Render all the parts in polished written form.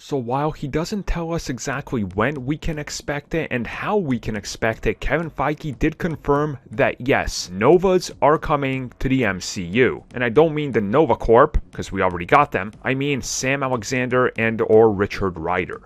So while he doesn't tell us exactly when we can expect it and how we can expect it, Kevin Feige did confirm that yes, Novas are coming to the MCU. And I don't mean the Nova Corp, because we already got them. I mean Sam Alexander and or Richard Rider.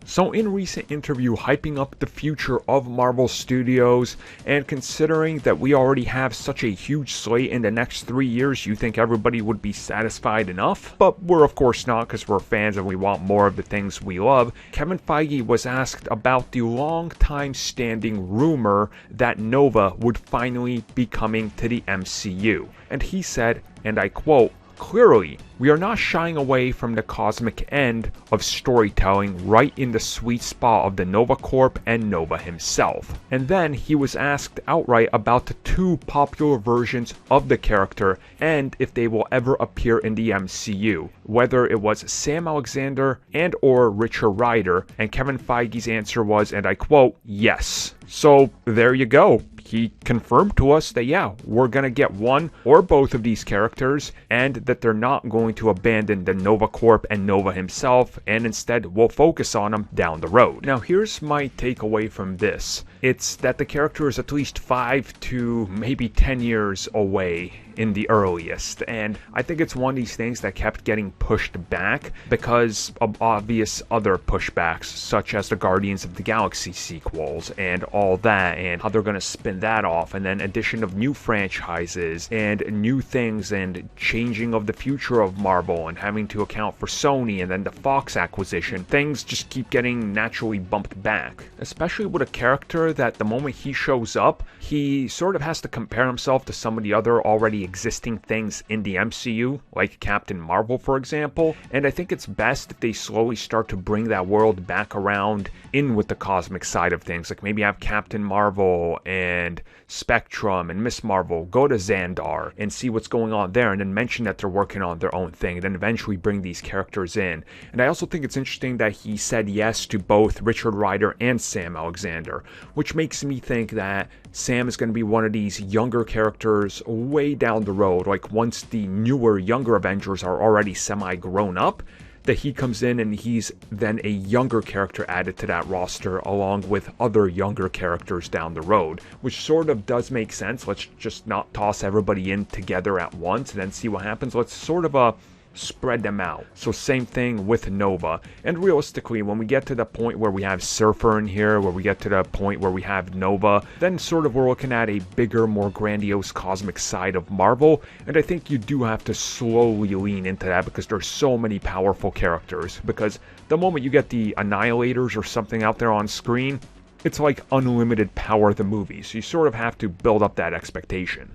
So in recent interview hyping up the future of Marvel Studios, and considering that we already have such a huge slate in the next 3 years, you think everybody would be satisfied enough? But we're of course not, because we're fans and we want more of the things we love. Kevin Feige was asked about the long time standing rumor that Nova would finally be coming to the MCU. And he said, and I quote, "Clearly, we are not shying away from the cosmic end of storytelling right in the sweet spot of the Nova Corp and Nova himself." And then he was asked outright about the two popular versions of the character and if they will ever appear in the MCU, whether it was Sam Alexander and or Richard Rider, and Kevin Feige's answer was, and I quote, "Yes." So there you go. He confirmed to us that yeah, we're gonna get one or both of these characters, and that they're not going to abandon the Nova Corp and Nova himself, and instead will focus on him down the road. Now here's my takeaway from this. It's that the character is at least 5 to maybe 10 years away in the earliest, and I think it's one of these things that kept getting pushed back because of obvious other pushbacks, such as the Guardians of the Galaxy sequels and all that, and how they're going to spin that off, and then addition of new franchises and new things, and changing of the future of Marvel, and having to account for Sony, and then the Fox acquisition. Things just keep getting naturally bumped back, especially with a character that the moment he shows up, he sort of has to compare himself to some of the other already existing things in the MCU, like Captain Marvel, for example. And I think it's best if they slowly start to bring that world back around in with the cosmic side of things. Like maybe have Captain Marvel and Spectrum and Miss Marvel go to Xandar and see what's going on there, and then mention that they're working on their own thing, and then eventually bring these characters in. And I also think it's interesting that he said yes to both Richard Rider and Sam Alexander, which makes me think that Sam is going to be one of these younger characters way down the road, like once the newer, younger Avengers are already semi-grown up, that he comes in and he's then a younger character added to that roster along with other younger characters down the road, which sort of does make sense. Let's just not toss everybody in together at once and then see what happens. Let's sort of spread them out. So same thing with Nova. And realistically, when we get to the point where we have Surfer in here, where we get to the point where we have Nova, then sort of we're looking at a bigger, more grandiose cosmic side of Marvel. And I think you do have to slowly lean into that because there's so many powerful characters. Because the moment you get the Annihilators or something out there on screen, it's like unlimited power of the movie. So you sort of have to build up that expectation.